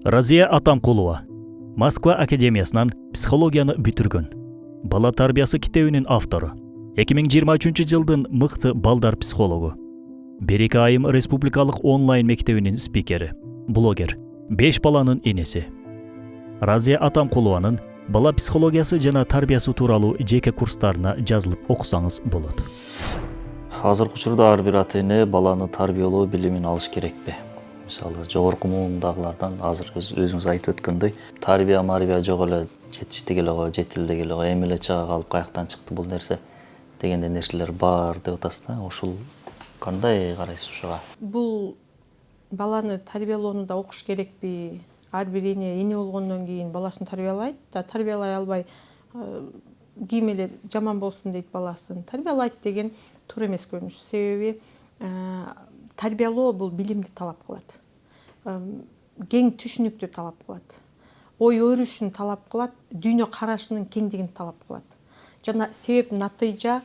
Разия Атамкулова Москва академиясынан психологияны бүтүргөн. Бала тарбиясы китебинин автору. 2023 жылдын мыкты балдар психологу. Береке айым республикалык онлайн мектебинин спикери, блогер, 5 баланын энеси. Разия Атамкулованын бала психологиясы жана тарбиясы тууралуу жеке курстарына жазылып окусаңыз болот. Азыркы учурда ар бир ата эне баланы тарбиялоо билимин алыш керекпи? Мисалы, жогорку муумдагылардан азыр өзүңүз айтып өткөндөй, тарбия жок эле жетиштик эле го, жетилди эле го, эми эле чыга калып каяктан чыкты бул нерсе дегендей нерселер бар деп атасыз да. Ушул кандай карайсыз ушуга? Бул баланы тарбиялоонуда окуш керекпи? Ар бир эне болгондон кийин баласын тарбиялайт да, тарбиялай албай кийим эле жаман болсун дейт баласын. Тарбиялайт деген туура эмес көрүнүш. Себеби тарбиялоо бул билимди талап кылат. Кең түшүнүктү талап кылат. Ой өрүшүн талап кылат, дүйнө карашынын кеңдигин талап кылат. Жана себеп натыйжа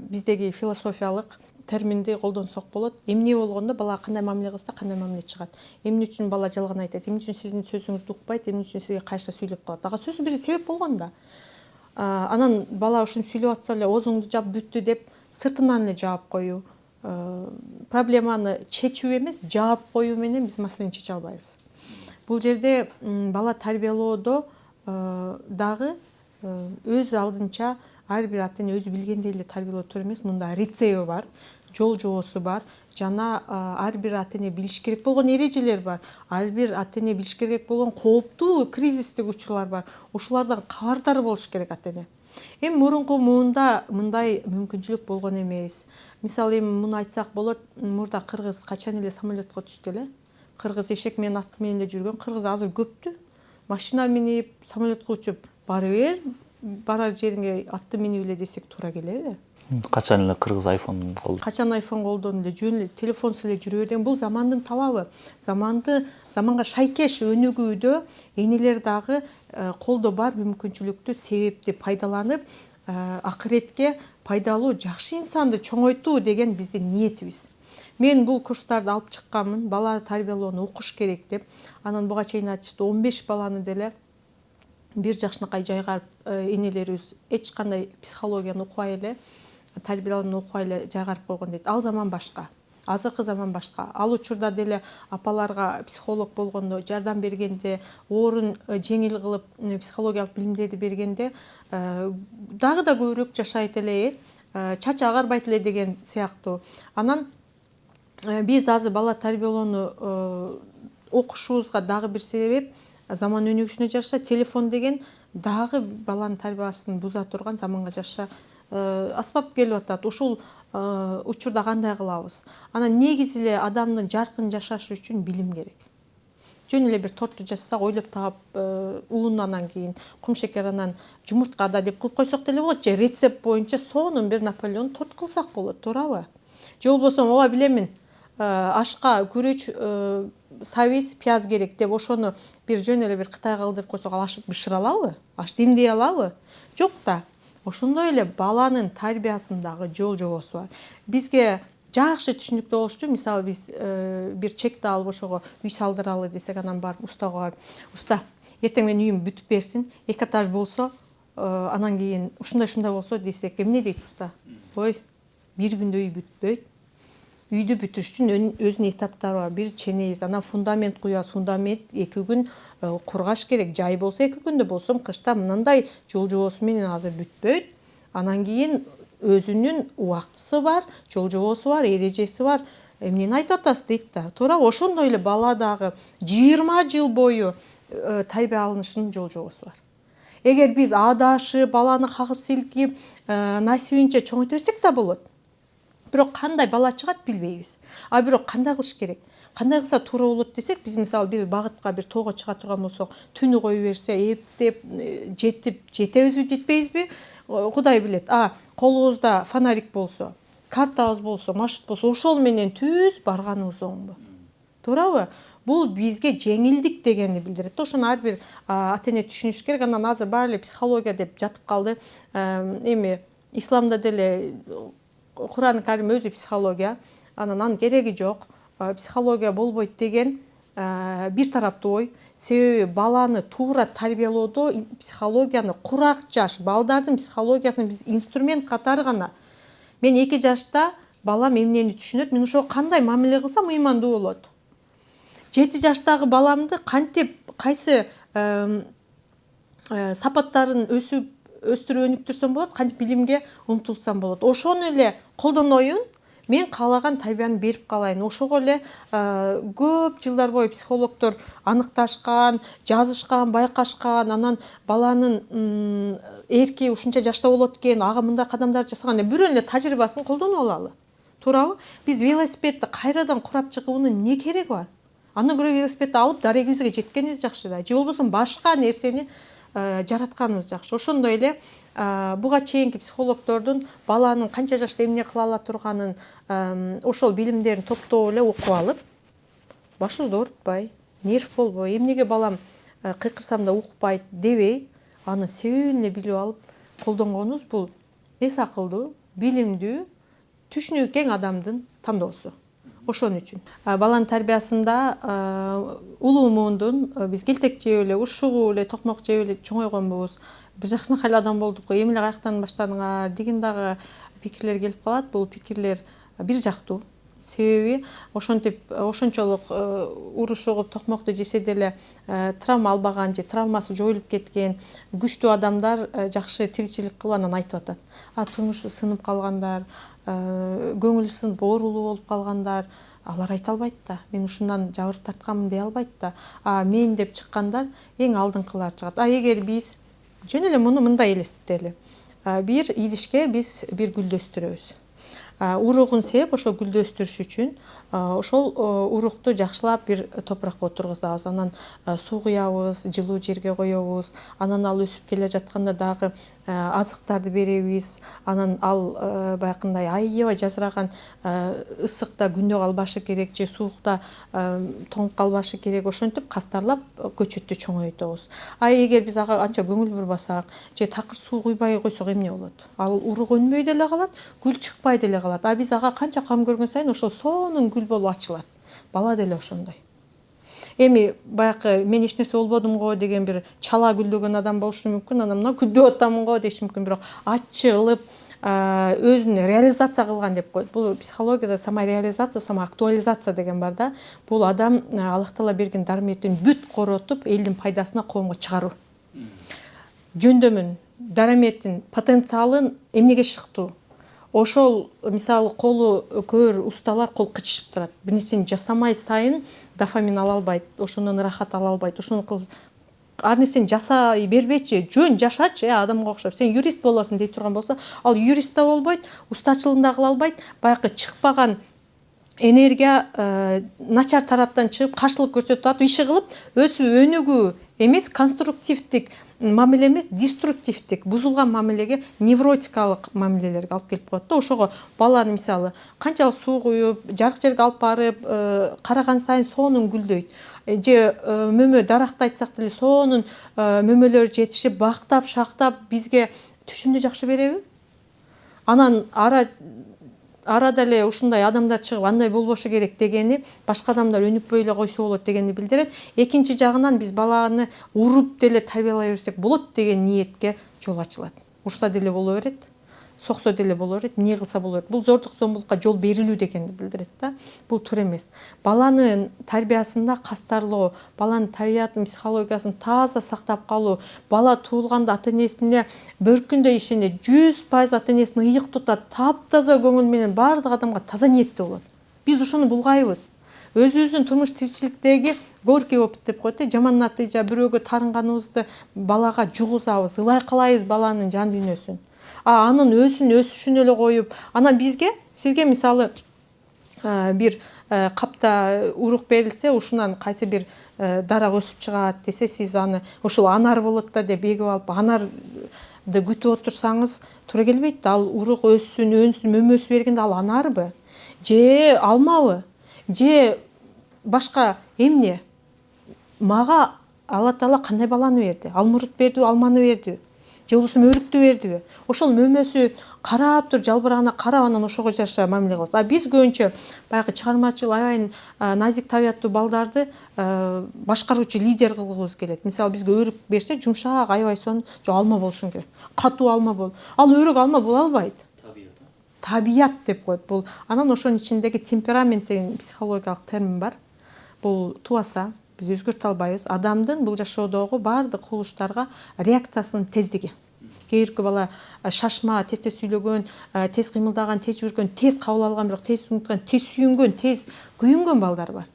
биздеги философиялык терминди колдонсок болот. Эмне болгондо бала кандай мамиле кылса, кандай мамиле чыгат. Эмне үчүн бала жалган айтат, эмне үчүн сиздин сөзүңүздү укпайт, эмне үчүн сизге кайша сүйлөп калат. Ага сөзсүз бир себеп болгон да. Анан бала ушуну сүйлөп атса эле оозуңду жап бүттү деп сыртынан эле жаап коюу. Проблеманы чечүү эмес, жаап коюу менен биз маселени чече албайбыз. Бул жерде бала тарбиялоодо дагы өз алдынча ар бир ата эне өзү билгендей эле тарбиялоо туура эмес. Мында рецепти бар, жол жобосу бар. Жана ар бир ата эне билиш керек болгон эрежелер бар. Ар бир ата эне билиш керек болгон кооптуу кризистик учурлар бар. Ушулардан кабардар болуш керек ата эне. Эми мурунку муунда мындай мүмкүнчүлүк болгон эмес. Мисалы эми муну айтсак болот, мурда кыргыз качан эле самолетко түштү эле. Кыргыз эшек менен ат менен эле жүргөн, кыргыз азыр көптү. Машина минип, самолетко учуп бара бер, барар жериңе атты минип эле десек туура келеби? Качан эле кыргыз айфон колдонду? Качан айфон колдонду эле, жөн эле телефонсуз эле жүрө берген. Бул замандын талабы. Заманга шайкеш өнүгүүдө энелер дагы колдо бар мүмкүнчүлүктү, себепти пайдаланып, акыретке пайдалуу жакшы инсанды чоңойтуу деген биздин ниетибиз. Мен бул курстарды алып чыкканмын, бала тарбиялоону окуш керек деп. Анан буга чейин айтышты, 15 баланы деле бир жакшынакай жайгарып, энелерибиз эч кандай психологияны укпай эле, тарбиялоону укпай эле жайгарып койгон дейт. Ал заман башка. Азыркы заман башка. Ал учурда деле апаларга психолог болгондо, жардам бергенде, оорун жеңил кылып, психологиялык билимдерди бергенде дагы да көбүрөөк жашайт эле, чачы агарбайт эле деген сыяктуу. Анан биз азыр бала тарбиялоону окушубузга дагы бир себеп заман өнүгүшүнө жараша телефон деген дагы баланын тарбиясын буза турган, заманга жараша аспап келип атат. Ушул учурда кандай кылабыз? Анан негизи эле адамдын жаркын жашашы үчүн билим керек. Жөн эле бир торту жасасак, ойлоп таап, ун анан кийин кумшекер анан жумурткада деп кылып койсок деле болот. Же рецепт боюнча сонун бир Наполеон торт кылсак болот, туурабы? Же болбосо ооба билемин, ашка күрөч, сабиз, пияз керек деп ошону бир жөн эле бир Кытайга кылдырып койсок, ал аш бышыра алабы? Аш демдей алабы? Жок да. Ошондой эле баланын тарбиясындагы жол жобосу бар. Бизге жакшы түшүнүктүү болуш үчүн, мисалы биз бир чекти алып ошого үй салдыралы десек, анан барып устага барып, уста, эртең менин үйүм бүтүп берсин, 2 этаж болсо, анан кийин ушундай болсо десек, эмне дейт уста? Ой, бир күндө үй бүтпөйт. Үйдү бүтүрүш үчүн өзүнүн этаптары бар. Бир ченейбиз, анан фундамент куябыз. Фундамент 2 күн кургаш керек. Жай болсо 2 күндө, болсо кышта мындай жол жобосу менен азыр бүтпөйт. Анан кийин өзүнүн убактысы бар, жол жобосу бар, эрежеси бар. Эмнени айтып атасыз дейт да. Туура, ошондой эле бала дагы 20 жыл бою тарбия алынышынын жол жобосу бар. Эгер биз адашып, баланы кагып силкип, насибинче чоңойто берсек да болот. Бирок кандай бала чыгат билбейбиз. А бирок кандай кылыш керек? Кандай кылса туура болот десек, биз мисалы бир багытка, бир тоого чыга турган болсок, түнү коюп берсе, эптеп, жетебизби, жетпейбизби? Кудай билет. Колубузда фонарик болсо, картабыз болсо, маршрут болсо, ошол менен түз барганыбыз оңбу. Туурабы? Бул бизге жеңилдик дегенди билдирет. Ошону ар бир ата эне түшүнүш керек. Анан азыр баары эле психология деп жатып калды. Эми исламда деле Кур'ан Карим өзү психология, анан кереги жок, психология болбойт деген бир тараптуу ой. Себеби баланы туура тарбиялоодо психологияны курак жаш балдардын психологиясын биз инструмент катары гана. Мен 2 жашта балам эмнени түшүнөт, мен ошого кандай мамиле кылсам ыймандуу болот. 7 жаштагы баламды кантип кайсы сапаттарын өстүрүп өнүктүрсөм болот, кантип билимге умтулсам болот. Ошону эле колдоноюн, мен каалаган тарбияны берип калайын. Ошого эле көп жылдар бою психологдор аныкташкан, жазышкан, байкашкан, анан баланын эрки ушунча жашта болот экен, ага мындай кадамдар жасаган, бирөө эле тажрыйбасын колдонуп алалы. Туурабы? Биз велосипедди кайрадан курап чыгуунун эмне кереги бар? Андан көрө велосипедди алып дарегибизге жеткенибиз жакшы да. Же болбосо башка нерсени жаратканыбыз жакшы. Ошондой эле буга чейинки психологдордун баланын канча жашта эмне кыла ала турганын ошол билимдерин топтоп эле окуп алып, башыбызды оорутпай, нерв болбой, эмнеге балам кыйкырсам да укпайт дебей, анын себебин эле билип алып колдонгонубуз бул эс акылдуу, билимдүү, түшүнүгү кең адамдын тандоосу. Ошон үчүн баланын тарбиясында улуу муундун биз келтек жеп эле, ушугуп эле, токмок жеп эле чоңойгонбуз. Биз жакшынакай эле адам болдук, эми эле каяктан баштадыңар деген дагы пикирлер келип калат. Бул пикирлер бир жактуу. Себеби ошончолук уруш угуп токмокту жесе деле травма албаган же травмасы жоюлуп кеткен күчтүү адамдар жакшы тиричилик кылып анан айтып атат. Турмушу сынып калгандар, көңүлү сынып оорулуу болуп калгандар, алар айта албайт да. Мен ушундан жабыр тартканмын дей албайт да. Мен деп чыккандар эң алдыңкылар чыгат. Эгер биз жөн эле муну мындай элестетели. Бир идишке биз бир гүлдү өстүрөбүз. Уругун сээп, ошол гүлдү өстүрүш үчүн ошол урукту жакшылап бир топуракка отургузабыз. Анан суу куябыз, жылуу жерге коебуз. Анан ал өсүп келе жатканда дагы азыктарды беребиз. Анан ал баягындай аябай жазыраган ысыкта күндө калбашы керек же суукта тоңуп калбашы керек. Ошентип кастарлап көчөттү чоңойтобуз. Эгер биз ага анча көңүл бурбасак же такыр суу куйбай койсок эмне болот? Ал урук өнбөй деле калат, гүл чыкпай деле калат. Биз ага канча кам көргөн сайын ошол сонун гүл болуп ачылат. Бала деле ошондой. Эми баягы мен эч нерсе болбодум го деген бир чала гүлдөгөн адам болушу мүмкүн. Анан мына гүлдөп атамын го деши мүмкүн, бирок ачылып өзүн реализация кылган деп коет. Бул психологияда самореализация, самоактуализация деген бар да. Бул адам Аллах Таала берген дарметин бүт коротуп, элдин пайдасына коомго чыгаруу. Жөндөмүн, дараметин, потенциалын эмнеге шыктуу? Ошол мисалы колу көр усталар кол кычышып турат. Бир нерсени жасамай сайын дофамин ала албайт, ошонун ырахат ала албайт. Ошону ар нерсени жасай бербечи, жөн жашачы, адамга окшоп. Сен юрист болосуң дей турган болсо, ал юрист да болбойт, устачылыгын да кыла албайт. Баягы чыкпаган энергия начар тараптан чыгып, каршылык көрсөтүп атып, иши кылып, өсүп өнүгүү эмес, конструктивдик мамиле эмес, деструктивдик, бузулган мамилеге, невротикалык мамилелерге алып келип коет да. Ошого баланы мисалы канчалык суу куюп, жарык жерге алып барып, караган сайын сонун гүлдөйт. Же мөмө даракты айтсак деле сонун мөмөлөр жетишип, бактап, шактап бизге түшүмдү жакшы береби? Анан арада эле ушундай адамдар чыгып, андай болбошу керек дегени, башка адамдар өнүкпөй эле койсо болот дегенди билдирет. Экинчи жагынан биз баланы уруп деле тарбиялай берсек болот деген ниетке жол ачылат. Урса деле боло берет, соксо деле боло берет, эмне кылса боло берет. Бул зордук зомбулукка жол берилүү дегенди билдирет да. Бул туура эмес. Баланын тарбиясында кастарлоо, баланын табиятын, психологиясын таза сактап калуу, бала туулганда ата-энесине бөркүндөй ишенет, 100% ата-энесин ыйык тутат, таптаза көңүл менен бардык адамга таза ниеттүү болот. Биз ошону булгайбыз. Өзүбүздүн турмуш тиричиликтеги горький опыт деп коет, жаман натыйжа, бирөөгө тарынганыбызды балага жугузабыз, ылай кылайбыз баланын жан дүйнөсүн. Анын өсүшүн эле коюп, анан сизге мисалы бир капта урук берилсе, ушунан кайсы бир дарак өсүп чыгат десе, сиз аны ушул анар болот да деп эгип алып, анарды күтүп отурсаңыз туура келбейт. Ал урук өссүн, өнсүн, мөмөсү бергенде ал анарбы? Же алмабы? Же башка эмне? Мага Алла Таала кандай баланы берди? Алмурут берди, алманы берди. же болбосо өрүктү бердиби, ошол мөмөсү карап туруп жалбырагына карап анан ошого жараша мамиле кылабыз. А биз көбүнчө баягы чыгармачыл аябай назик табияттуу балдарды башкаруучу лидер кылгыбыз келет. Мисалы бизге өрүк берсе жумшак аябай сонун, жок алма болушун керек, катуу алма бол, ал өрүк алма боло албайт, табият деп коет бул. Анан ошонун ичиндеги темперамент деген психологиялык термин бар. Бул тубаса биз өзгөртө албайбыз. Адамдын бул жашоодогу баардык кубулуштарга реакциясынын тездиги. Кээ бирки бала шашма, тез сүйлөгөн, тез кыймылдаган, тез жүгүргөн, тез кабыл алган, бирок тез унуткан, тез сүйүнгөн, тез күйүнгөн балдар бар.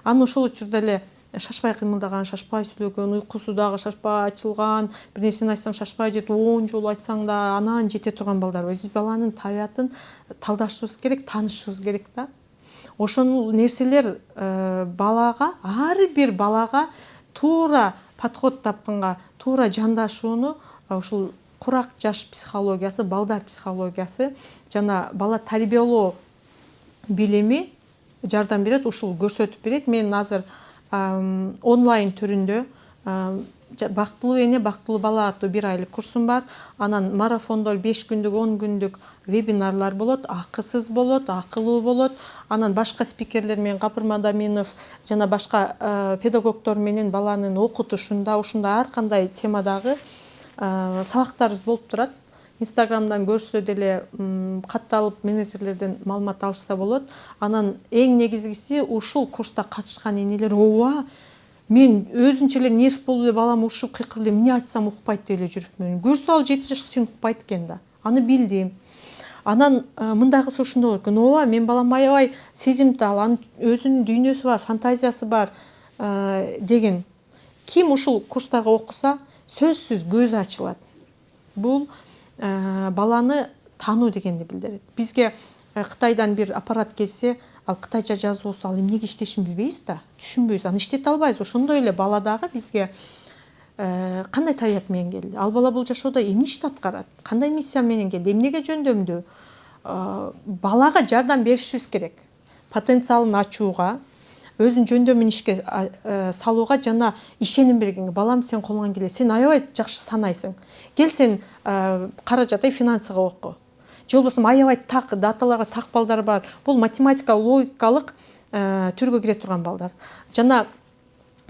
Анын ошол учурда эле шашпай кыймылдаган, шашпай сүйлөгөн, уйкусу дагы шашпай ачылган, бир нерсени айтсаң шашпай жетип 10 жолу айтсаң да анан жете турган балдар бар. Биз баланын табиятын талдашыбыз керек, таанышыбыз керек да. Ошол нерселер балага, ар бир балага туура подход тапканга, туура жандашууну ушул курак жаш психологиясы, балдар психологиясы жана бала тарбиялоо билими жардам берет, ушул көрсөтүп берет. Мен азыр онлайн түрүндө бактылуу эне, бактылуу бала аттуу 1 айлык курсум бар. Анан марафондор 5 күндүк, 10 күндүк вебинарлар болот, акысыз болот, акылуу болот. Анан башка спикерлер менен Капыр Мадаминов жана башка педагогдор менен баланын окутушунда, ушундай ар кандай темадагы сабактарыбыз болуп турат. Инстаграмдан көрсө деле катталып менеджерлерден маалымат алышса болот. Анан эң негизгиси ушул курста катышкан энелер ооба мен өзүнчө эле нерв болуп эле балам урушуп кыйкырып эле эмне айтсам укпайт деп эле жүрүпмүн. Көрсө ал 7 жашка чейин укпайт экен да. Аны билдим. Анан мындагысы ушундай болот экен. Ооба мен балам аябай сезимтал, анын өзүнүн дүйнөсү бар, фантазиясы бар деген. Ким ушул курстарга окуса, сөзсүз көзү ачылат. Бул баланы таануу дегенди билдирет. Бизге Кытайдан бир аппарат келсе, ал кытайча жазуу болсо, ал эмнеге иштешин билбейбиз да, түшүнбөйбүз, аны иштете албайбыз. Ошондой эле баладагы бизге кандай табият менен келди, ал бала бул жашоодо эмне ишти аткарат, кандай миссия менен келди, эмнеге жөндөмдүү, балага жардам беришибиз керек. Потенциалын ачууга, өзүн жөндөмүн ишке салууга жана ишеним бергенге. Балам, сен колуңан келет, сен аябай жакшы санайсың. Кел сен каражат финансыга оку. Же болбосо аябай так, даталарга так балдар бар. Бул математика, логикалык түргө кире турган балдар. Жана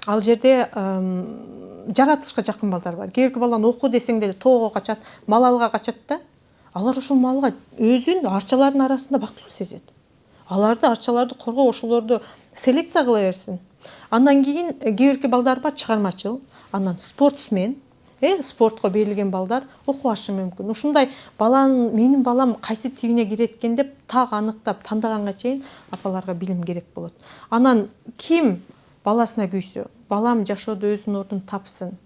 ал жерде жаратылышка жакын балдар бар. Кээ бирки баланы оку десең деле тоого качат, малалга качат да. Алар ошол малга өзүн арчалардын арасында бактылуу сезет. Аларды, арчаларды коргоо, ошолорду селекция кыла берсин. Андан кийин кээ бирки балдар бар чыгармачыл, анан спортсмен, спортко берилген балдар окубашы мүмкүн. Ушундай баланын, менин балам кайсы тибине кирет экен деп так аныктап тандаганга чейин апаларга билим керек болот. Анан ким баласына күйсө, балам жашоодо өзүнүн ордун тапсын,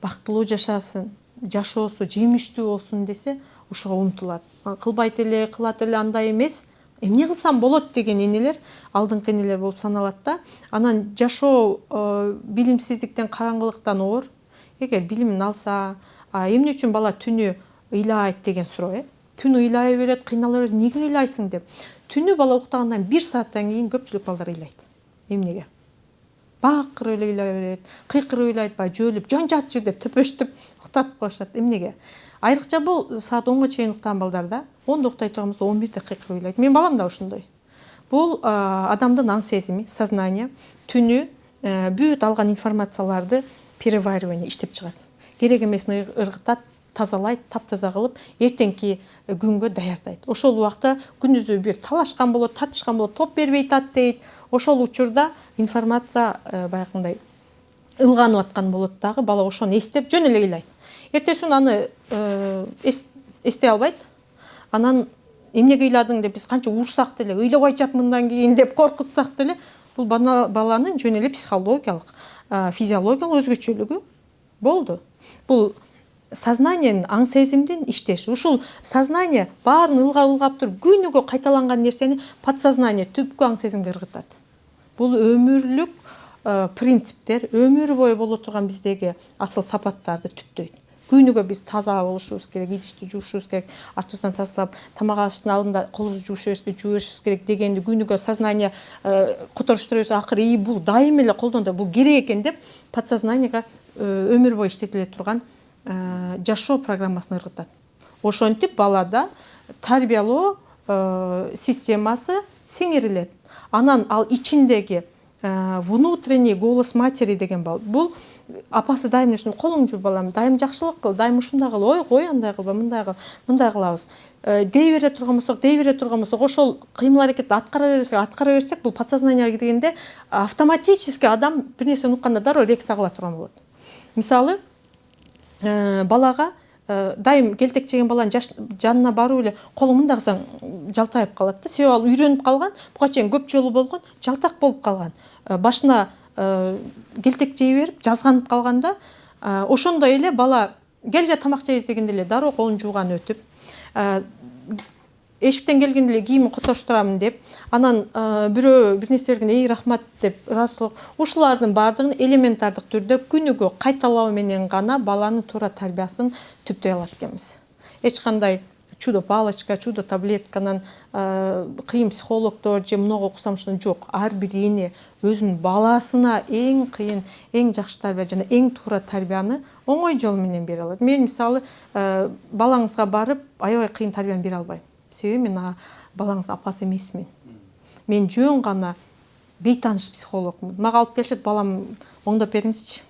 бактылуу жашасын, жашоосу жемиштүү болсун десе, ушуга умтулат. Кылбайт эле, кылат эле, андай эмес, эмне кылсам болот деген энелер алдыңкы энелер болуп саналат да. Анан жашоо билимсиздиктен, караңгылыктан оор. Эгер билимин алса, эмне үчүн бала түнү ыйлайт деген суроо, Түнү ыйлай берет, кыйнала берет, неге ыйлайсың деп. Түнү бала уктагандан 1 сааттан кийин көпчүлүк балдар ыйлайт. Эмнеге? Бакырып эле ыйлай берет, кыйкырып ыйлайт, жөлүп, жон жатчы деп төпөштүп уктатып коюшат. Эмнеге? Айрыкча бул саат 10га чейин уктаган балдарда 10да уктай турган болсо 11де кыйкырып ыйлайт. Мен балам да ошондой. Бул адамдын аң сезими, сознание түнү бүт алган информацияларды переваривание иштеп чыгат. Керек эмесин ыргытат, тазалайт, таптаза кылып, эртеңки күнгө даярдайт. Ошол убакта күнүзү бир талашкан болот, тартышкан болот, топ бербей тат дейт. Ошол учурда информация баягындай ылганып аткан болот дагы, бала ошону эстеп жөн эле ыйлайт. Эртесин аны эстей албайт. Анан эмнеге ыйладың деп биз канча урсак деле, ыйлабайчак мындан кийин деп коркутсак деле, бул баланын жөн эле психологиялык, физиологиялык өзгөчөлүгү болду. Бул сознанияның аң сезимдин иштеши. Ушул сознание баарын ылгап туруп, күнүгө кайталанган нерсени подсознание, түпкү аң сезимге ыргытат. Бул өмүрлүк принциптер, өмүр бою боло турган биздеги асыл сапаттарды түптөйт. Күнүгө биз таза болушубуз керек, идишти жуушубуз керек, артыбыздан тазалап, тамак ашыштын алдында колубузду жуушубуз керек дегенди күнүгө сознание которуштура берсе, акыры бул дайым эле колдондо, бул керек экен деп подсознаниега өмүр бою иштетиле турган жашоо программасын ыргытат. Ошентип балада тарбиялоо системасы сиңирилет. Анан ал ичиндеги внутренний голос матери деген бар. Бул апасы дайым ушун колуң жууп балам, дайым жакшылык кыл, дайым ушундай кыл, ой кой андай кылба, мындай кылабыз. Дей бере турган болсок, ошол кыймыл аракетти аткара берсек, бул подсознанияга киргенде автоматически адам бир нерсени укканда дароо реакция кыла турган болот. Мисалы, балага дайым келтек жеген баланын жанына барып эле колуң мындай кылсаң жалтайып калат да. Себеби ал үйрөнүп калган, буга чейин көп жолу болгон, жалтак болуп калган. Башына келтек жей берип жазганып калганда, ошондой эле бала келге тамак жейбиз дегенде эле дароо колун жууган өтүп, эшиктен келгенде эле кийимин котоштурамын деп, анан бирөө бир нерсе бергенде эй рахмат деп ыраазычылык, ушулардын баардыгын элементардык түрдө күнүгө кайталоо менен гана баланын туура тарбиясын түптөй алат экенбиз. Эч кандай чудо палочка, чудо таблетканан кыйын психологдор же мынага окусам ушуну жок. Ар бир эне өзүнүн баласына эң кыйын, эң жакшы тарбия жана эң туура тарбияны оңой жол менен бере алат. Мен мисалы балаңызга барып аябай кыйын тарбияны бере албайм. Себеби мен балаңыздын апасы эмесмин. Мен жөн гана бейтаныш психологмун. Мага алып келишет, балам оңдоп бериңизчи.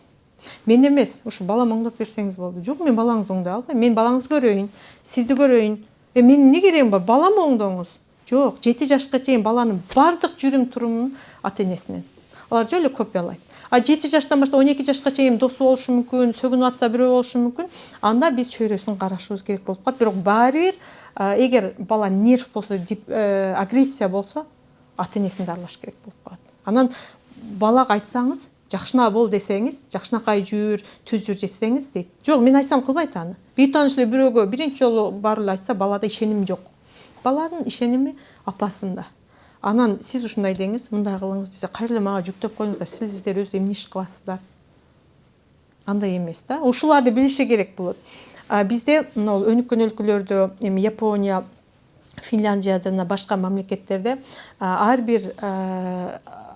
Мен эмес, ушу балам оңдоп берсеңиз болду. Жок, мен балаңызды оңдой албайм. Мен балаңызды көрөйүн, сизди көрөйүн. Менин эмне керегим бар? Балам оңдоңуз. Жок, 7 жашка чейин баланын бардык жүрүм турумун ата-энесинен. Алар жөн эле копиялайт. 7 жаштан баштап 12 жашка чейин досу болушу мүмкүн, сөгүнүп атса бирөө болушу мүмкүн. Анда биз чөйрөсүн карашыбыз керек болуп калат. Бирок баары бир эгер бала нерв болсо, агрессия болсо, ата-энесин дарылаш керек болуп калат. Анан балага айтсаңыз, жакшына бол десеңиз, жакшынакай жүр, түз жүр десеңиз дейт. Жок, мен айтсам кылбайт аны. Бейтаныш эле бирөөгө биринчи жолу барып эле айтса, балада ишеним жок. Баланын ишеними апасында. Анан сиз ушундай деңиз, мындай кылыңыз десе, кайра эле мага жүктөп коюңуздар, сиздер өзү эмне иш кыласыздар? Андай эмес да. Ушуларды билиши керек болот. Бизде өнүккөн өлкөлөрдө, эми Япония, Финляндия жана башка мамлекеттерде ар бир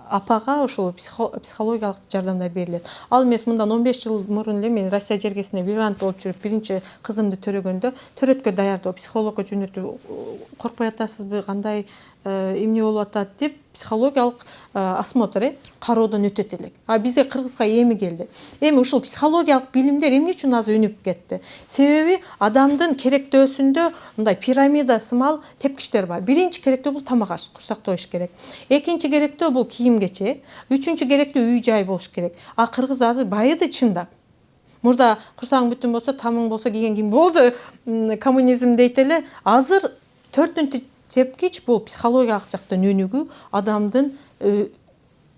апага ошол психологиялык жардамдар берилет. Ал эмес, мындан 15 жыл мурун эле мен Россия жергесинде мигрант болуп жүрүп, биринчи кызымды төрөгөндө төрөткө даярдоо, психологко жөнөтүп, коркпой атасызбы, кандай эмне болуп атат деп психологиялык осмотр, кароодон өтөт элек. Бизге Кыргызга эми келди. Эми ушул психологиялык билимдер эмне үчүн азыр өнүгүп кетти? Себеби адамдын керектөөсүндө мындай пирамида сымал тепкичтер бар. Биринчи керектөө бул тамак аш, курсак тоюш керек. Экинчи керектөө бул кийим-кече. Үчүнчү керектөө үй-жай болуш керек. Кыргыз азыр байыды чындап. Мурда курсагың бүтүн болсо, тамың болсо, кийген кийим болду, коммунизм дейт эле. Азыр төртүнчү тепкич бул психологиялык жактан өнүгүү, адамдын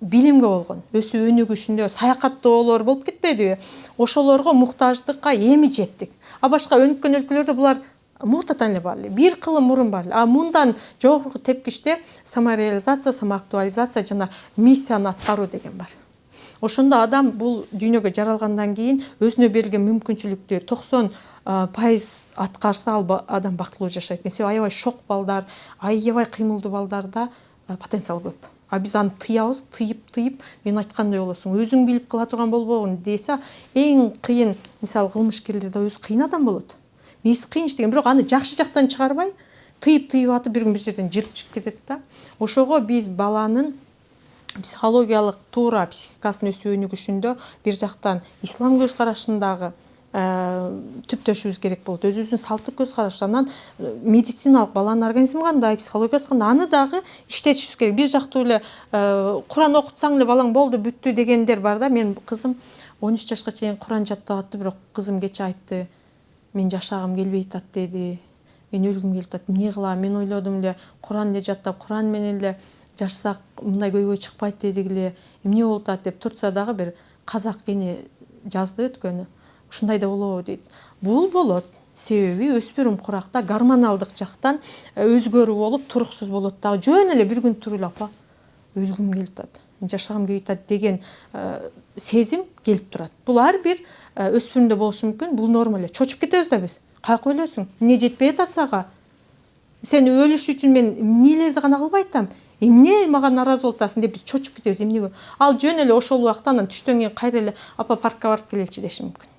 билимге болгон өсүү өнүгүшүндө саякаттоолор болуп кетпедиби? Ошолорго муктаждыкка эми жеттик. Башка өнүккөн өлкөлөрдө булар муртатан эле бар эле. Бир кылым мурун бар эле. Мындан жогорку тепкичте самореализация, самоактуализация жана миссияны аткаруу деген бар. Ошондо адам бул дүйнөгө жаралгандан кийин өзүнө берилген мүмкүнчүлүктү 90% аткарса, ал адам бактылуу жашайт экен. Себеби аябай шок балдар, аябай кыймылдуу балдарда потенциал көп. Биз аны тыябыз, тыйып, мен айткандай болосуң, өзүң билип кыла турган болбогун десе, эң кыйын, мисалы, кылмышкерлер да өзү кыйын адам болот. Мээси кыйын иштеген, бирок аны жакшы жактан чыгарбай, тыйып атып бир күн бир жерден жырып чыгып кетет да. Ошого биз баланын психологиялык туура психикасынын өсүү өнүгүшүндө бир жактан ислам көз карашындагы түптөшүбүз керек болот. Өзүбүздүн салттык көз караш, анан медициналык баланын организми кандай, психологиясы кандай, аны дагы иштетишибиз керек. Бир жактуу эле Куран окутсаң эле балаң болду, бүттү дегендер бар да. Мен кызым 13 жашка чейин Куран жаттап атты, бирок кызым кечээ айтты, мен жашагым келбей атат деди. Мен өлгүм келип атат. Эмне кылам? Мен ойлодум эле Куран эле жаттап, Куран менен эле жашсак мындай көйгөй чыкпайт дедик эле. Эмне болуп атат деп турса дагы бир казак эне жазды өткөнү. Ушундай да болобу дейт. Бул болот. Себеби өспүрүм куракта гормоналдык жактан өзгөрүү болуп, туруксуз болот дагы. Жөн эле бир күн туруп эле апа өлгүм келип атат, жашагым келип атат деген сезим келип турат. Бул ар бир өспүрүмдө болушу мүмкүн. Бул норма эле. Чочуп кетебиз да биз. Каяка ойлойсуң? Эмне жетпей атат сага? Сен өлүш үчүн мен эмнелерди гана кылбай атам? Эмне мага наразы болуп атасың деп биз чочуп кетебиз. Эмнеге? Ал жөн эле ошол убакта анан түштөн кийин кайра эле апа паркка барып келеличи деши мүмкүн.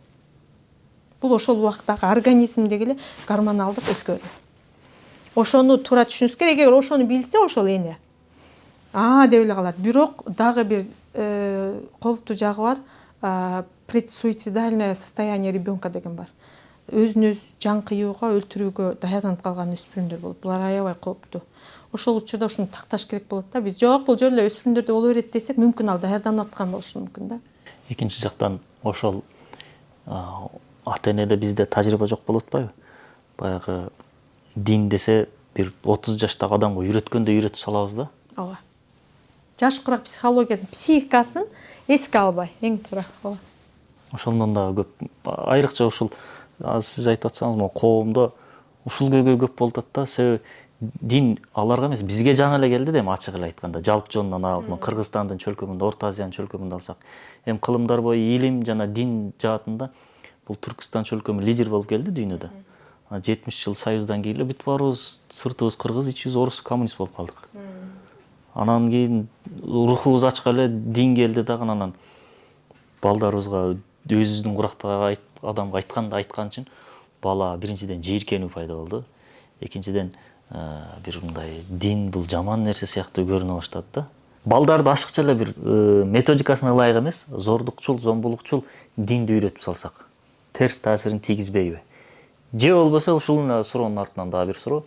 Бул ошол убактагы организмдеги эле гормоналдык өзгөрүү. Ошону туура түшүнүш керек. Эгер ошону билсе ошол эне деп эле калат. Бирок дагы бир кооптуу жагы бар. Предсуицидальное состояние ребенка деген бар. Өзүн өзү жан кыюуга, өлтүрүүгө даярданып калган өспүрүмдөр болот. Булар аябай кооптуу. Ошол учурда ушуну такташ керек болот да. Биз жок, бул жөн эле өспүрүмдөрдө боло берет десек, мүмкүн ал даярданып аткан болушу мүмкүн да. Экинчи жактан ошол ата энеде бизде тажрыйба жок болуп атпайбы? Баягы дин десе бир 30 жаштагы адамга үйрөткөндөй үйрөтүп салабыз да. Ооба. Жаш курак психологиясын, психикасын эске албай, эң туура. Ооба. Ошондон дагы көп айрыкча ушул сиз айтып атсаңыз, могу коомдо ушул көйгөй көп болуп атат да. Себеби дин аларга эмес, бизге жаңы эле келди да, эми ачык эле айтканда. Жалпы жонунан алып, Кыргызстандын чөлкөмүндө, Орто Азиянын чөлкөмүндө алсак, эми кылымдар бою илим жана дин жаатында бул Түркстан чөлкөмү лидер болуп келди дүйнөдө. 70 жыл союздан кийин эле бүт баарыбыз сыртыбыз кыргыз, ичибиз орус, коммунист болуп калдык. Анан кийин рухубуз ачкан эле дин келди дагы, анан балдарыбызга өзүбүздүн курактагы адамга айткан үчүн бала биринчиден жийиркенүү пайда болду. Экинчиден бир мындай дин бул жаман нерсе сыяктуу көрүнө баштады да. Балдарды ашыкча эле бир методикасына ылайык эмес, зордукчул, зомбулукчул динди үйрөтүп салсак, терс таасирин тийгизбейби? Же болбосо ушул суроонун артынан дагы бир суроо.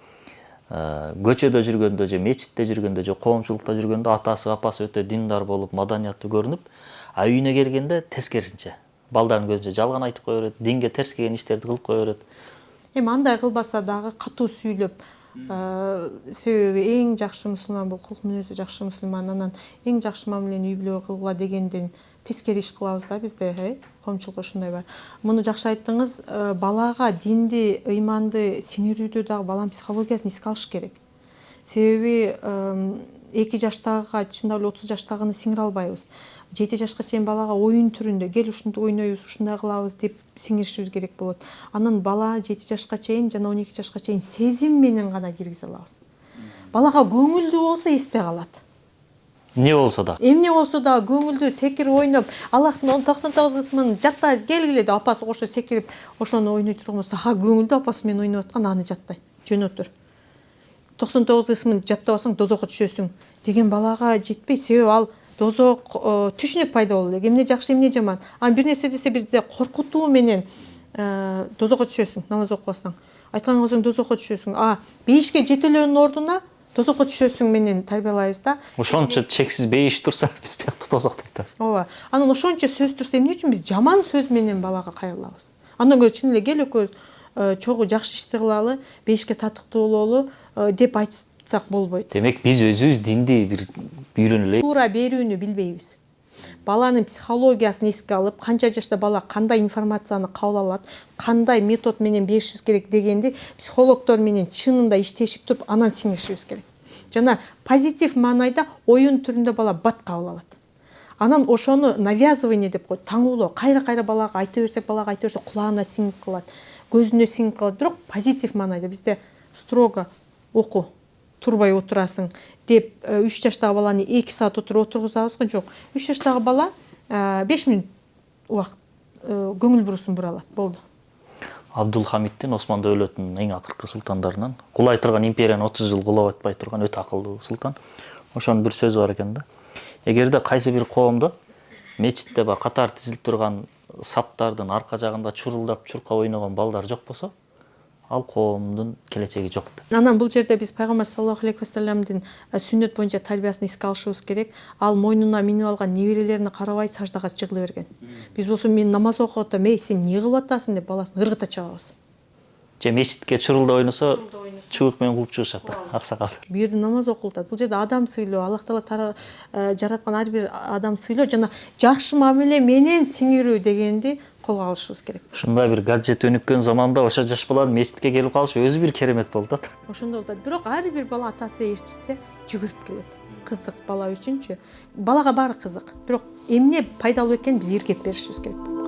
Көчөдө жүргөндө же мечитте жүргөндө же коомчулукта жүргөндө атасы, апасы өтө диндар болуп, маданияттуу көрүнүп, а үйүнө келгенде тескерисинче. Балдардын көзүнчө жалган айтып кое берет, динге терс келген иштерди кылып кое берет. Эми андай кылбаса дагы катуу сүйлөп, себеби эң жакшы мусулман бул кулк мүнөзү жакшы мусулман, анан эң жакшы мамилени үй бүлөгө кылгыла дегенден тескери иш кылабыз да бизде, коомчулукта ушундай бар. Муну жакшы айттыңыз, балага динди, ыйманды сиңирүүдө дагы баланын психологиясын эске алыш керек. Себеби 2 жаштагыга чындап эле 30 жаштагыны сиңире албайбыз. 7 жашка чейин балага оюн түрүндө кел ушинтип ойнойбуз, ушундай кылабыз деп сиңиришибиз керек болот. Анан бала 7 жашка чейин жана 12 жашка чейин сезим менен гана киргизе алабыз. Балага көңүлдүү болсо эсте калат. Эмне болсо да. Эмне болсо да көңүлдүү секирип ойноп, Аллахтын 99 ысмын жаттайбыз, келгиле деп апасы кошо секирип, ошону ойной турган болсо, көңүлдүү апасы менен ойноп аткан, аны жаттай. Жөн отур. 99 ысмын жаттабасаң дозокко түшөсүң деген балага жетпей, себеби ал дозок түшүнүк пайда болду. Эмне жакшы, эмне жаман. Анан бир нерсе десе бирде коркутуу менен дозокко түшөсүң, намаз окубасаң. Айткан болсоң дозокко түшөсүң. Бейишке жетелөөнүн ордуна дозокко түшөсүң менен тарбиялайбыз да. Ошончо чексиз бейиш турса, биз биякта дозокто айтабыз. Ооба. Анан ошончо сөз турса, эмне үчүн биз жаман сөз менен балага кайрылабыз? Андан көрө чын эле кел экөөбүз чогуу жакшы ишти кылалы, бейишке татыктуу бололу деп айтсак болбойт. Демек биз өзүбүз динди бир үйрөнөлү. Туура берүүнү билбейбиз. Баланын психологиясын эске алып, канча жашта бала кандай информацияны кабыл алат, кандай метод менен беришибиз керек дегенди психологдор менен чынында иштешип туруп, анан сиңиришибиз керек. Жана позитив маанайда оюн түрүндө бала бат кабыл алат. Анан ошону навязывание деп коет, таңуулоо, кайра-кайра балага айта берсек, кулагына сиңип калат, көзүнө сиңип калат. Бирок позитив маанайда бизде строго оку, турбай отурасың деп 3 жаштагы баланы 2 саат отургузабыз го, жок. 3 жаштагы бала 5 мүнөт убакыт көңүл бурусун бура алат, болду. Абдулхамидтин, Осман дөөлөтүнүн эң акыркы султандарынан, кулай турган империяны 30 жыл кулап атпай турган өтө акылдуу султан. Ошонун бир сөзү бар экен да. Эгерде кайсы бир коомдо мечитте катар тизилип турган саптардын арка жагында чурулдап, чуркап ойногон балдар жок болсо, ал коомдун келечеги жок. Анан бул жерде биз пайгамбар саллаллаху алейхи вассаламдын сүннөт боюнча тарбиясын эске алышыбыз керек. Ал мойнуна минип алган неберелерине карабай саждага жыгыла берген. Биз болсо мен намаз окуп атам, сен эмне кылып атасың деп баласын ыргыта чабабыз. Же мечитке чурулда ойносо, чубук менен кууп чыгышат аксакал. Бул жерде намаз окулат. Бул жерде адам сыйлоо, Аллах Таала жараткан ар бир адам сыйлоо жана жакшы мамиле менен сиңирүү дегенди колго алышыбыз керек. Ушундай бир гаджет өнүккөн заманда ошо жаш баланын мечитке келип калышы өзү бир керемет болуп атат. Ошондой болуп атат. Бирок ар бир бала атасы ээрчитсе жүгүрүп келет. Кызык бала үчүнчү. Балага баары кызык. Бирок эмне пайдалуу экенин биз иркеп беришибиз керек.